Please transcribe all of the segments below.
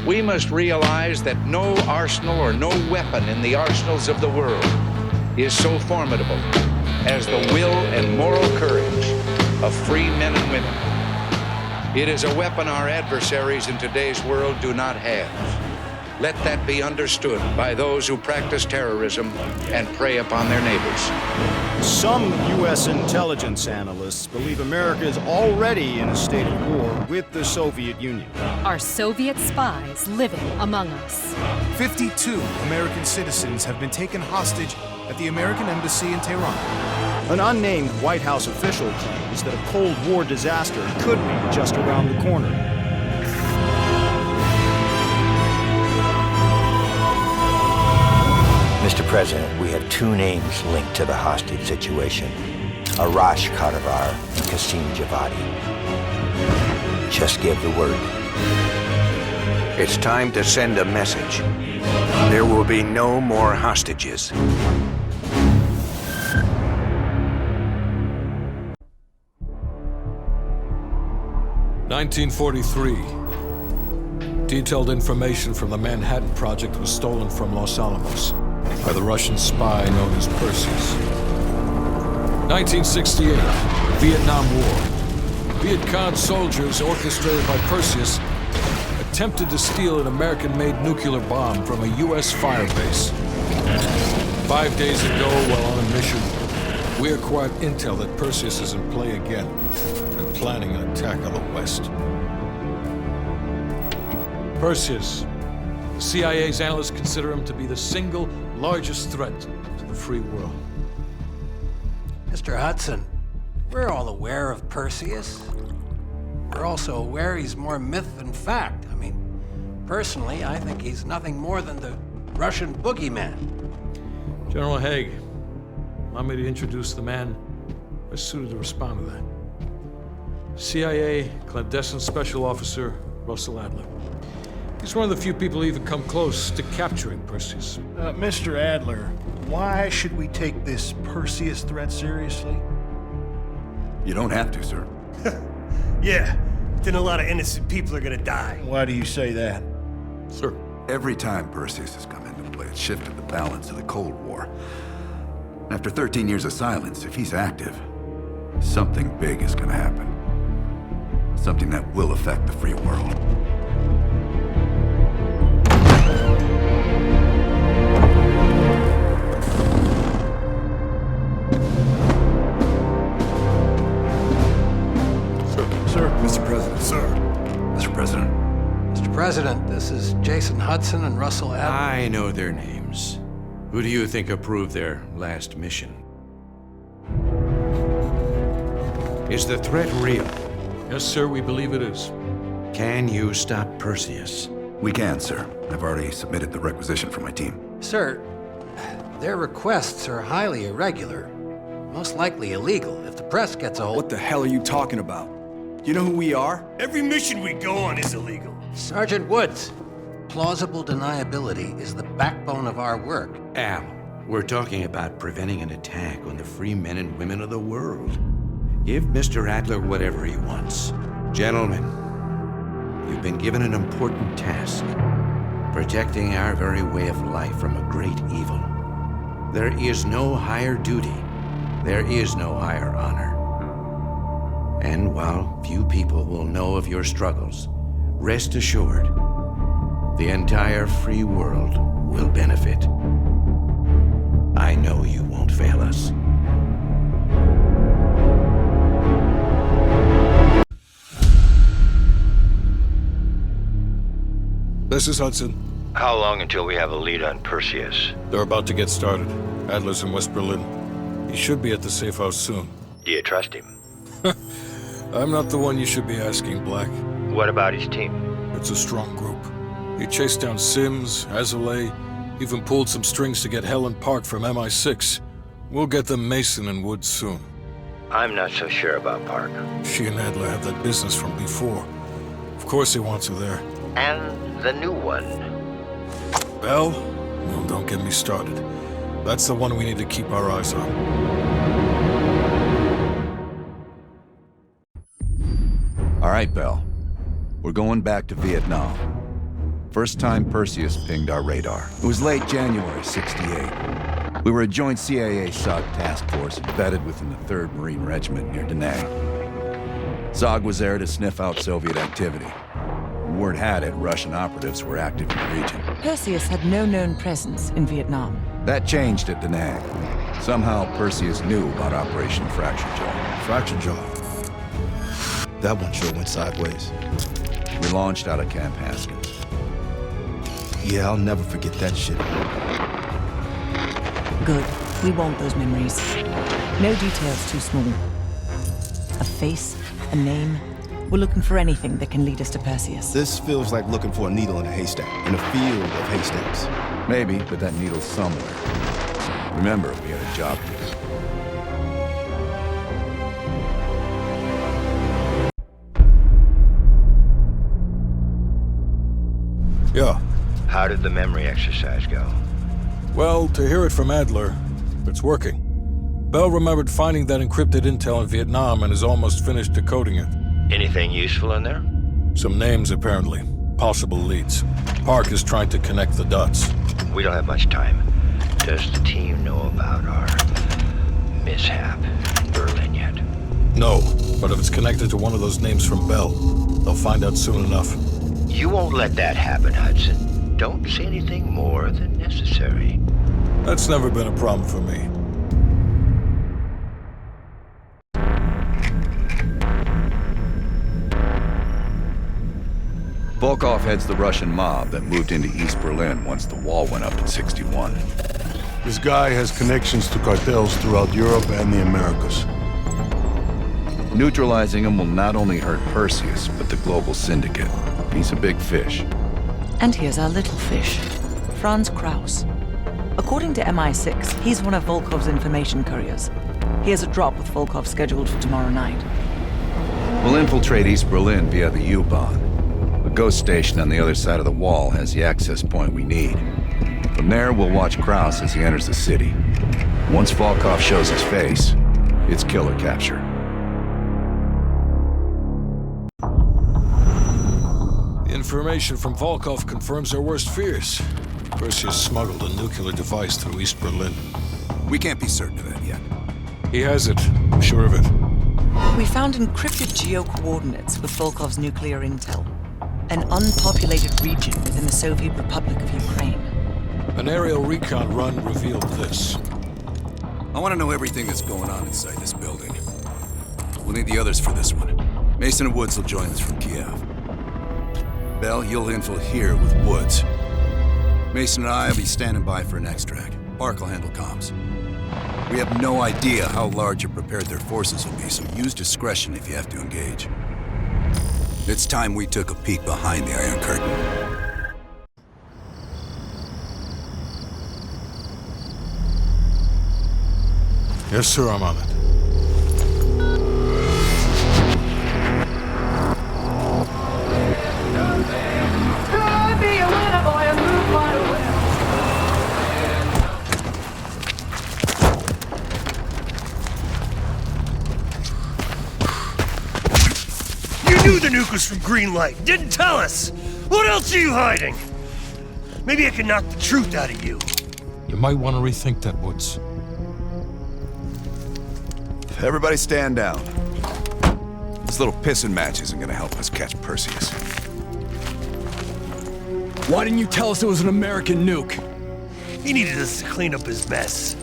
We must realize that no arsenal or no weapon in the arsenals of the world is so formidable as the will and moral courage of free men and women. It is a weapon our adversaries in today's world do not have. Let that be understood by those who practice terrorism and prey upon their neighbors. Some U.S. intelligence analysts believe America is already in a state of war with the Soviet Union. Are Soviet spies living among us? 52 American citizens have been taken hostage at the American Embassy in Tehran. An unnamed White House official claims that a Cold War disaster could be just around the corner. Mr. President, we have two names linked to the hostage situation. Arash Kadivar and Qasim Javadi. Just give the word. It's time to send a message. There will be no more hostages. "1943. Detailed information from the Manhattan Project was stolen from Los Alamos by the Russian spy known as Perseus. 1968, Vietnam War. Viet Cong soldiers, orchestrated by Perseus, attempted to steal an American-made nuclear bomb from a U.S. firebase. 5 days ago, while on a mission, we acquired intel that Perseus is in play again and planning an attack on the West. Perseus. The CIA's analysts consider him to be the single largest threat to the free world. Mr. Hudson, we're all aware of Perseus. We're also aware he's more myth than fact. I mean, personally, I think he's nothing more than the Russian boogeyman. General Haig, allow me to introduce the man best suited to respond to that. CIA clandestine special officer Russell Adler. He's one of the few people who even come close to capturing Perseus. Mr. Adler, why should we take this Perseus threat seriously? You don't have to, sir. Yeah, then a lot of innocent people are gonna die. Why do you say that? Sir. Every time Perseus has come into play, it's shifted the balance of the Cold War. After 13 years of silence, if he's active, something big is gonna happen. Something that will affect the free world. Mr. President. Sir. Mr. President. Mr. President, this is Jason Hudson and Russell Adler. I know their names. Who do you think approved their last mission? Is the threat real? Yes, sir, we believe it is. Can you stop Perseus? We can, sir. I've already submitted the requisition for my team. Sir, their requests are highly irregular, most likely illegal. If the press gets a hold... What the hell are you talking about? You know who we are? Every mission we go on is illegal. Sergeant Woods, plausible deniability is the backbone of our work. Al, we're talking about preventing an attack on the free men and women of the world. Give Mr. Adler whatever he wants. Gentlemen, you've been given an important task, protecting our very way of life from a great evil. There is no higher duty. There is no higher honor. And while few people will know of your struggles, rest assured, the entire free world will benefit. I know you won't fail us. This is Hudson. How long until we have a lead on Perseus? They're about to get started. Adler's in West Berlin. He should be at the safe house soon. Do you trust him? I'm not the one you should be asking, Black. What about his team? It's a strong group. He chased down Sims, Azalea, even pulled some strings to get Helen Park from MI6. We'll get them Mason and Woods soon. I'm not so sure about Park. She and Adler have that business from before. Of course he wants her there. And the new one. Bell? Well, don't get me started. That's the one we need to keep our eyes on. All right, Bell. We're going back to Vietnam. First time Perseus pinged our radar. It was late January, '68. We were a joint CIA-SOG task force embedded within the 3rd Marine Regiment near Da Nang. SOG was there to sniff out Soviet activity. Word had it, Russian operatives were active in the region. Perseus had no known presence in Vietnam. That changed at Da Nang. Somehow, Perseus knew about Operation Fracture Jaw. Fracture Jaw. That one sure went sideways. We launched out of Camp Haskins. Yeah, I'll never forget that shit. Good. We want those memories. No details too small. A face, a name. We're looking for anything that can lead us to Perseus. This feels like looking for a needle in a haystack, in a field of haystacks. Maybe, but that needle's somewhere. Remember, we had a job to do. Yeah. How did the memory exercise go? Well, to hear it from Adler, it's working. Bell remembered finding that encrypted intel in Vietnam and is almost finished decoding it. Anything useful in there? Some names, apparently. Possible leads. Park is trying to connect the dots. We don't have much time. Does the team know about our mishap in Berlin yet? No, but if it's connected to one of those names from Bell, they'll find out soon enough. You won't let that happen, Hudson. Don't say anything more than necessary. That's never been a problem for me. Volkov heads the Russian mob that moved into East Berlin once the wall went up in '61. This guy has connections to cartels throughout Europe and the Americas. Neutralizing him will not only hurt Perseus, but the global syndicate. He's a big fish. And here's our little fish, Franz Kraus. According to MI6, he's one of Volkov's information couriers. He has a drop with Volkov scheduled for tomorrow night. We'll infiltrate East Berlin via the U-Bahn. The ghost station on the other side of the wall has the access point we need. From there, we'll watch Kraus as he enters the city. Once Volkov shows his face, it's killer capture. The information from Volkov confirms our worst fears. Perseus smuggled a nuclear device through East Berlin. We can't be certain of that yet. He has it. I'm sure of it. We found encrypted geo-coordinates with Volkov's nuclear intel. An unpopulated region within the Soviet Republic of Ukraine. An aerial recon run revealed this. I want to know everything that's going on inside this building. We'll need the others for this one. Mason and Woods will join us from Kiev. Bell, you'll infil here with Woods. Mason and I will be standing by for an extract. Park will handle comms. We have no idea how large or prepared their forces will be, so use discretion if you have to engage. It's time we took a peek behind the Iron Curtain. Yes, sir, I'm on it. You knew the nuke was from Greenlight, didn't tell us! What else are you hiding? Maybe I can knock the truth out of you. You might want to rethink that, Woods. Everybody stand down. This little pissing match isn't gonna help us catch Perseus. Why didn't you tell us it was an American nuke? He needed us to clean up his mess.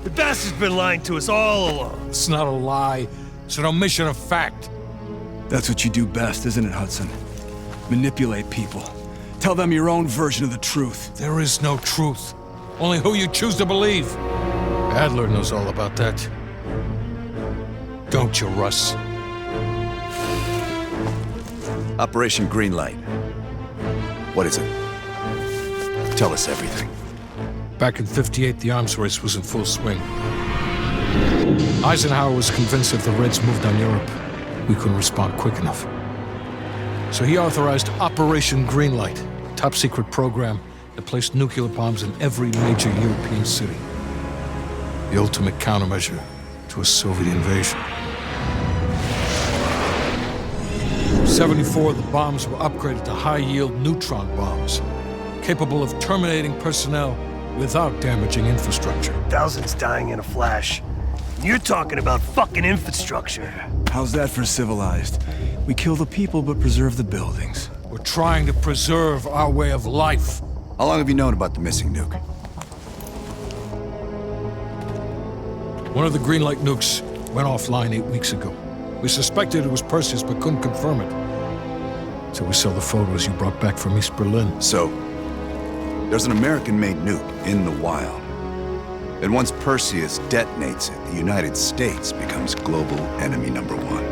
The bastard's been lying to us all along. It's not a lie. It's an omission of fact. That's what you do best, isn't it, Hudson? Manipulate people. Tell them your own version of the truth. There is no truth. Only who you choose to believe. Adler knows all about that. Don't you, Russ? Operation Greenlight. What is it? Tell us everything. Back in '58, the arms race was in full swing. Eisenhower was convinced if the Reds moved on Europe, we couldn't respond quick enough. So he authorized Operation Greenlight, a top-secret program that placed nuclear bombs in every major European city. The ultimate countermeasure to a Soviet invasion. 74, the bombs were upgraded to high-yield neutron bombs, capable of terminating personnel without damaging infrastructure. Thousands dying in a flash. You're talking about fucking infrastructure. How's that for civilized? We kill the people but preserve the buildings. We're trying to preserve our way of life. How long have you known about the missing nuke? One of the green light nukes went offline 8 weeks ago. We suspected it was Perseus, but couldn't confirm it. So we saw the photos you brought back from East Berlin. So, there's an American-made nuke in the wild. And once Perseus detonates it, the United States becomes global enemy #1.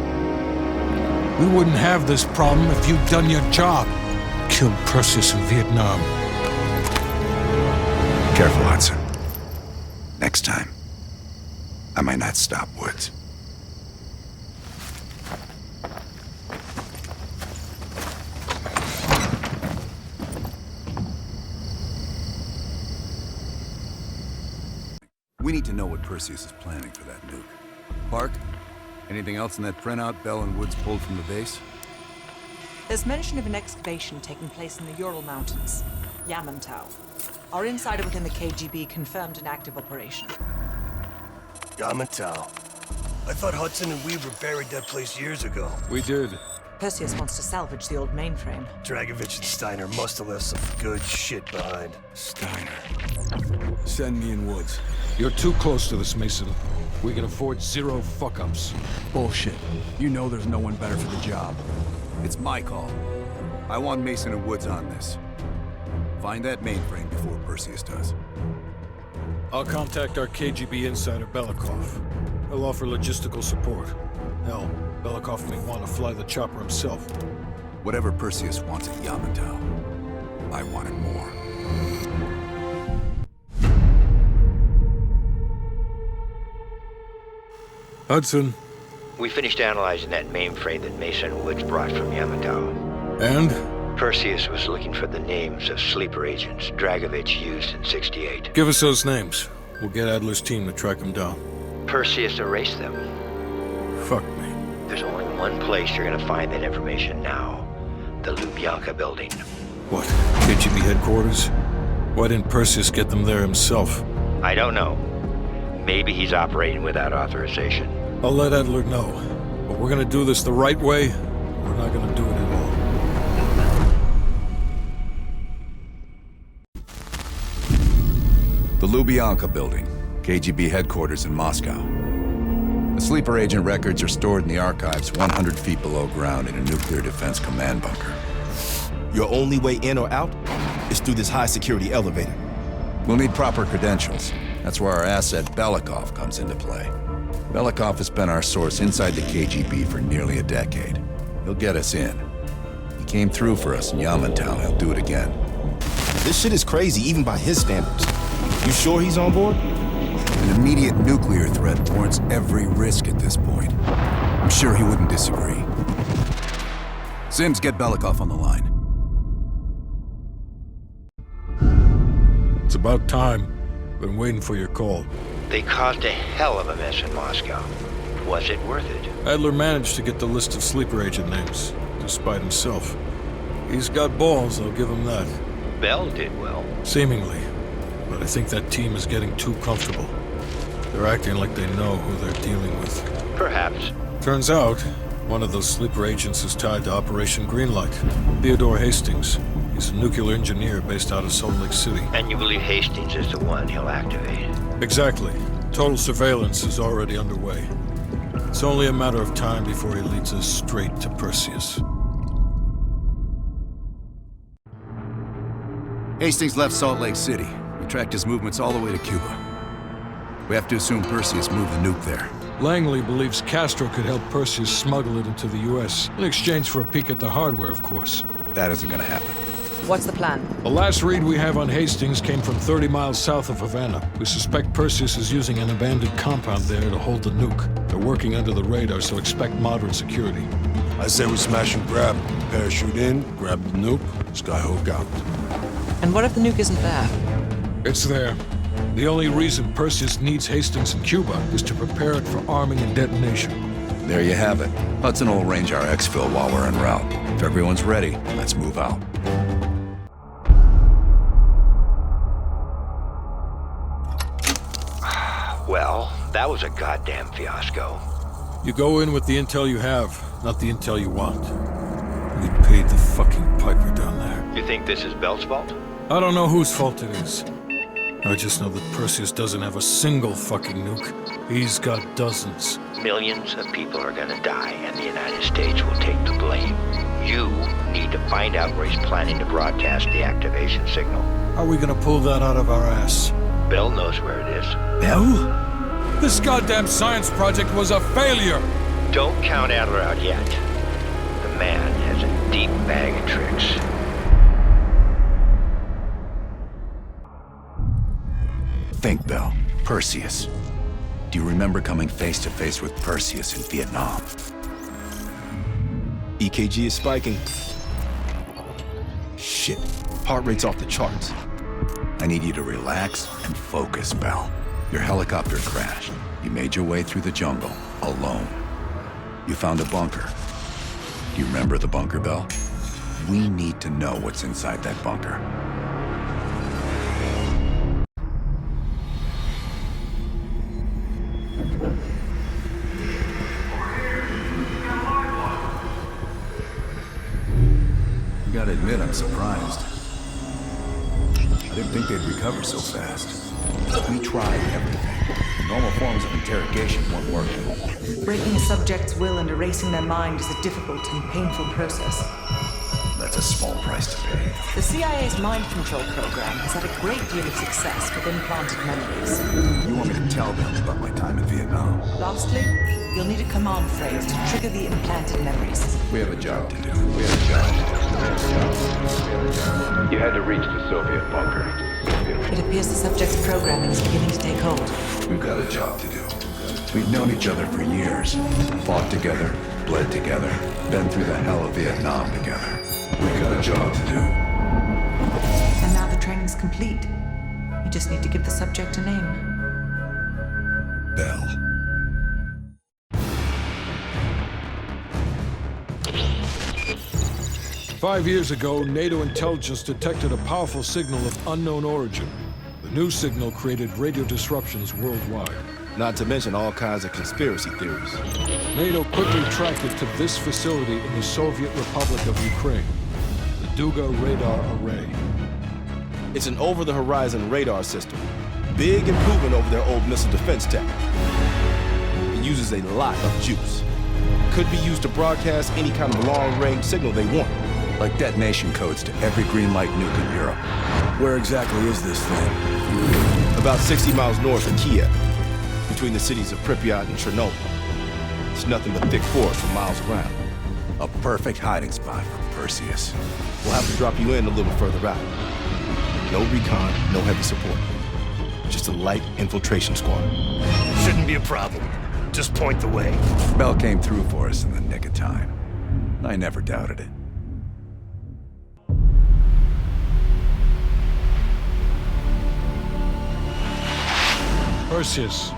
We wouldn't have this problem if you'd done your job. Killed Perseus in Vietnam. Careful, Hudson. Next time, I might not stop Woods. We need to know what Perseus is planning for that nuke. Park, anything else in that printout Bell and Woods pulled from the base? There's mention of an excavation taking place in the Ural Mountains, Yamantau. Our insider within the KGB confirmed an active operation. Yamantau. I thought Hudson and we buried that place years ago. We did. Perseus wants to salvage the old mainframe. Dragovich and Steiner must have left some good shit behind. Steiner. Send me in Woods. You're too close to this, Mason. We can afford 0 fuck-ups. Bullshit. You know there's no one better for the job. It's my call. I want Mason and Woods on this. Find that mainframe before Perseus does. I'll contact our KGB insider, Belikov. He'll offer logistical support. Hell, Belikov may want to fly the chopper himself. Whatever Perseus wants at Yamantau, I want it more. Hudson. We finished analyzing that mainframe that Mason Woods brought from Yamantau. And? Perseus was looking for the names of sleeper agents Dragovich used in '68. Give us those names. We'll get Adler's team to track them down. Perseus erased them. Fuck me. There's only one place you're gonna find that information now. The Lubyanka building. What? KGB headquarters? Why didn't Perseus get them there himself? I don't know. Maybe he's operating without authorization. I'll let Adler know. But we're gonna do this the right way, or we're not gonna do it at all. The Lubyanka building, KGB headquarters in Moscow. The sleeper agent records are stored in the archives 100 feet below ground in a nuclear defense command bunker. Your only way in or out is through this high-security elevator. We'll need proper credentials. That's where our asset Belikov comes into play. Belikov has been our source inside the KGB for nearly a decade. He'll get us in. He came through for us in Yamantau. He'll do it again. This shit is crazy, even by his standards. You sure he's on board? An immediate nuclear threat warrants every risk at this point. I'm sure he wouldn't disagree. Sims, get Belikov on the line. It's about time. Been waiting for your call. They caused a hell of a mess in Moscow. Was it worth it? Adler managed to get the list of sleeper agent names, despite himself. He's got balls, I'll give him that. Bell did well. Seemingly. But I think that team is getting too comfortable. They're acting like they know who they're dealing with. Perhaps. Turns out, one of those sleeper agents is tied to Operation Greenlight. Theodore Hastings. He's a nuclear engineer based out of Salt Lake City. And you believe Hastings is the one he'll activate? Exactly. Total surveillance is already underway. It's only a matter of time before he leads us straight to Perseus. Hastings left Salt Lake City. We tracked his movements all the way to Cuba. We have to assume Perseus moved the nuke there. Langley believes Castro could help Perseus smuggle it into the U.S. in exchange for a peek at the hardware, of course. That isn't gonna happen. What's the plan? The last read we have on Hastings came from 30 miles south of Havana. We suspect Perseus is using an abandoned compound there to hold the nuke. They're working under the radar, so expect moderate security. I say we smash and grab. Parachute in, grab the nuke, skyhook out. And what if the nuke isn't there? It's there. The only reason Perseus needs Hastings in Cuba is to prepare it for arming and detonation. There you have it. Hudson will arrange our exfil while we're en route. If everyone's ready, let's move out. Well, that was a goddamn fiasco. You go in with the intel you have, not the intel you want. We paid the fucking piper down there. You think this is Bell's fault? I don't know whose fault it is. I just know that Perseus doesn't have a single fucking nuke. He's got dozens. Millions of people are gonna die, and the United States will take the blame. You need to find out where he's planning to broadcast the activation signal. How are we gonna pull that out of our ass? Bell knows where it is. Bell? This goddamn science project was a failure! Don't count Adler out yet. The man has a deep bag of tricks. Think, Bell. Perseus. Do you remember coming face to face with Perseus in Vietnam? EKG is spiking. Shit. Heart rate's off the charts. I need you to relax and focus, Bell. Your helicopter crashed. You made your way through the jungle, alone. You found a bunker. Do you remember the bunker, Bell? We need to know what's inside that bunker. Gotta admit, I'm surprised. I didn't think they'd recover so fast. We tried everything. Normal forms of interrogation weren't working. Breaking a subject's will and erasing their mind is a difficult and painful process. That's a small price to pay. The CIA's mind control program has had a great deal of success with implanted memories. You want me to tell them about my time in Vietnam? Lastly, you'll need a command phrase to trigger the implanted memories. We have a job to do. You had to reach the Soviet bunker. It appears the subject's programming is beginning to take hold. We've got a job to do. We've known each other for years. Fought together, bled together, been through the hell of Vietnam together. We've got a job to do. And now the training's complete. You just need to give the subject a name. Bell. 5 years ago, NATO intelligence detected a powerful signal of unknown origin. The new signal created radio disruptions worldwide. Not to mention all kinds of conspiracy theories. NATO quickly tracked it to this facility in the Soviet Republic of Ukraine, the Duga Radar Array. It's an over-the-horizon radar system. Big improvement over their old missile defense tech. It uses a lot of juice. Could be used to broadcast any kind of long-range signal they want. Like detonation codes to every green light nuke in Europe. Where exactly is this thing? About 60 miles north of Kiev, between the cities of Pripyat and Chernobyl. It's nothing but thick forest for miles around. A perfect hiding spot for Perseus. We'll have to drop you in a little further out. No recon, no heavy support. Just a light infiltration squad. Shouldn't be a problem. Just point the way. Bell came through for us in the nick of time. I never doubted it. Perseus.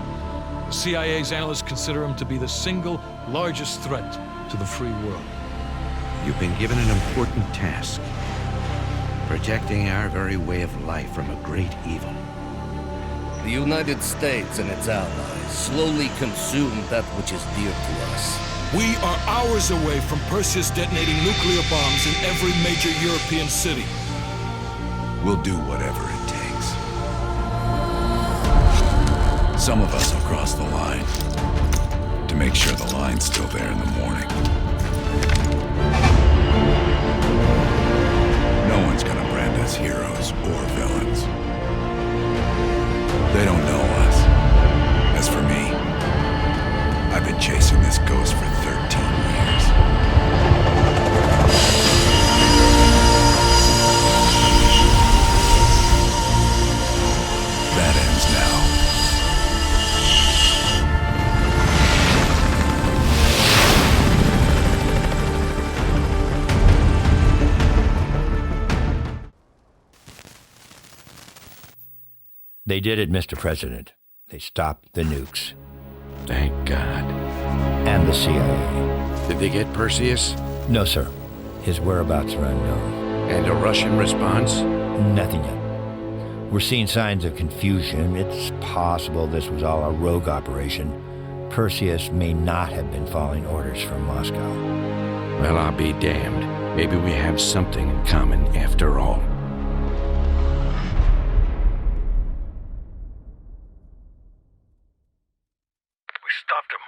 The CIA's analysts consider him to be the single largest threat to the free world. You've been given an important task. Protecting our very way of life from a great evil. The United States and its allies slowly consume that which is dear to us. We are hours away from Perseus detonating nuclear bombs in every major European city. We'll do whatever it takes. Some of us will cross the line to make sure the line's still there in the morning. No one's gonna brand us heroes or villains. They don't know us. As for me, I've been chasing this ghost for 13 years. That ends now. They did it, Mr. President. They stopped the nukes. Thank God. and the CIA. Did they get Perseus? No, sir. His whereabouts are unknown. And a Russian response? Nothing yet. We're seeing signs of confusion. It's possible this was all a rogue operation. Perseus may not have been following orders from Moscow. Well, I'll be damned. Maybe we have something in common after all. We stopped him.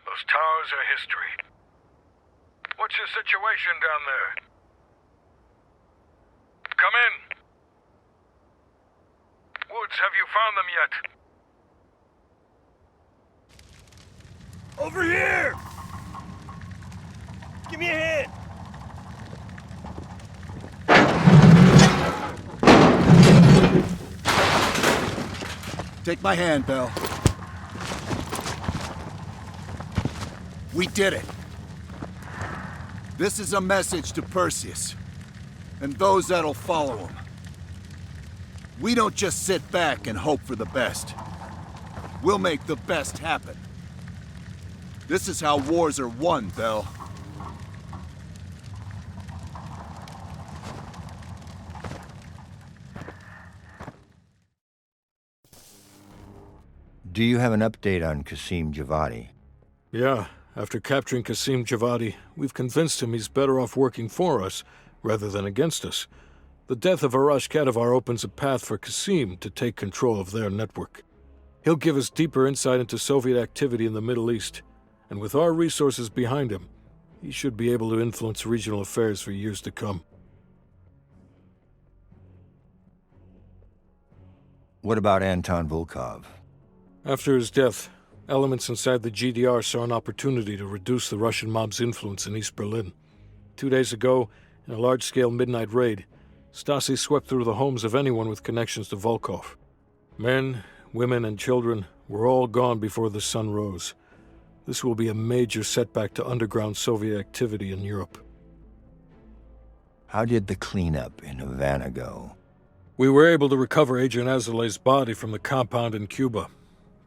Those towers are history. What's your situation down there? Come in. Woods, have you found them yet? Over here! Give me a hand! Take my hand, Bell. We did it. This is a message to Perseus, and those that'll follow him. We don't just sit back and hope for the best. We'll make the best happen. This is how wars are won, Bell. Do you have an update on Qasim Javadi? Yeah, after capturing Qasim Javadi, we've convinced him he's better off working for us rather than against us. The death of Arash Kadivar opens a path for Qasim to take control of their network. He'll give us deeper insight into Soviet activity in the Middle East, and with our resources behind him, he should be able to influence regional affairs for years to come. What about Anton Volkov? After his death, elements inside the GDR saw an opportunity to reduce the Russian mob's influence in East Berlin. 2 days ago, in a large-scale midnight raid, Stasi swept through the homes of anyone with connections to Volkov. Men, women, and children were all gone before the sun rose. This will be a major setback to underground Soviet activity in Europe. How did the cleanup in Havana go? We were able to recover Agent Azoulay's body from the compound in Cuba.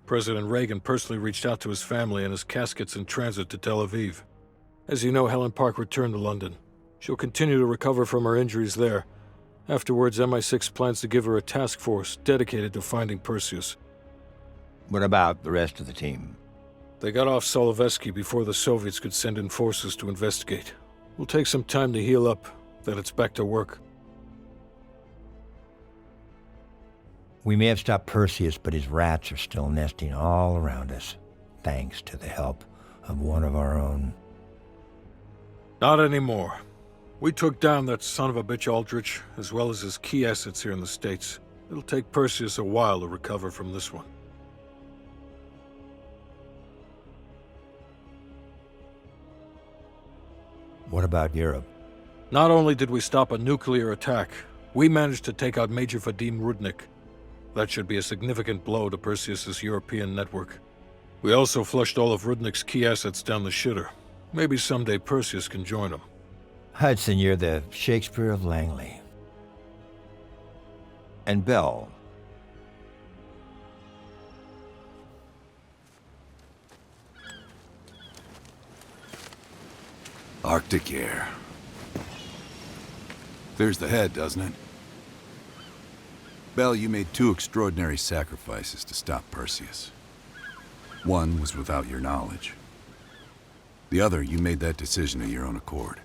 President Reagan personally reached out to his family, and his casket's in transit to Tel Aviv. As you know, Helen Park returned to London. She'll continue to recover from her injuries there. Afterwards, MI6 plans to give her a task force dedicated to finding Perseus. What about the rest of the team? They got off Solovetsky before the Soviets could send in forces to investigate. We'll take some time to heal up, then it's back to work. We may have stopped Perseus, but his rats are still nesting all around us, thanks to the help of one of our own. Not anymore. We took down that son of a bitch Aldrich, as well as his key assets here in the States. It'll take Perseus a while to recover from this one. What about Europe? Not only did we stop a nuclear attack, we managed to take out Major Vadim Rudnik. That should be a significant blow to Perseus's European network. We also flushed all of Rudnik's key assets down the shitter. Maybe someday Perseus can join him. Hudson, you're the Shakespeare of Langley. And Bell. Arctic air. Clears the head, doesn't it? Bell, you made 2 extraordinary sacrifices to stop Perseus. One was without your knowledge. The other, you made that decision of your own accord.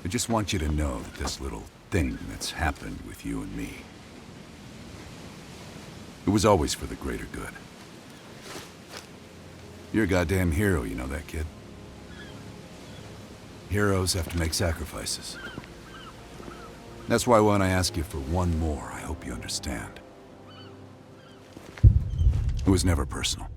I just want you to know that this little thing that's happened with you and me, it was always for the greater good. You're a goddamn hero, you know that, kid? Heroes have to make sacrifices. That's why when I ask you for one more, I hope you understand. It was never personal.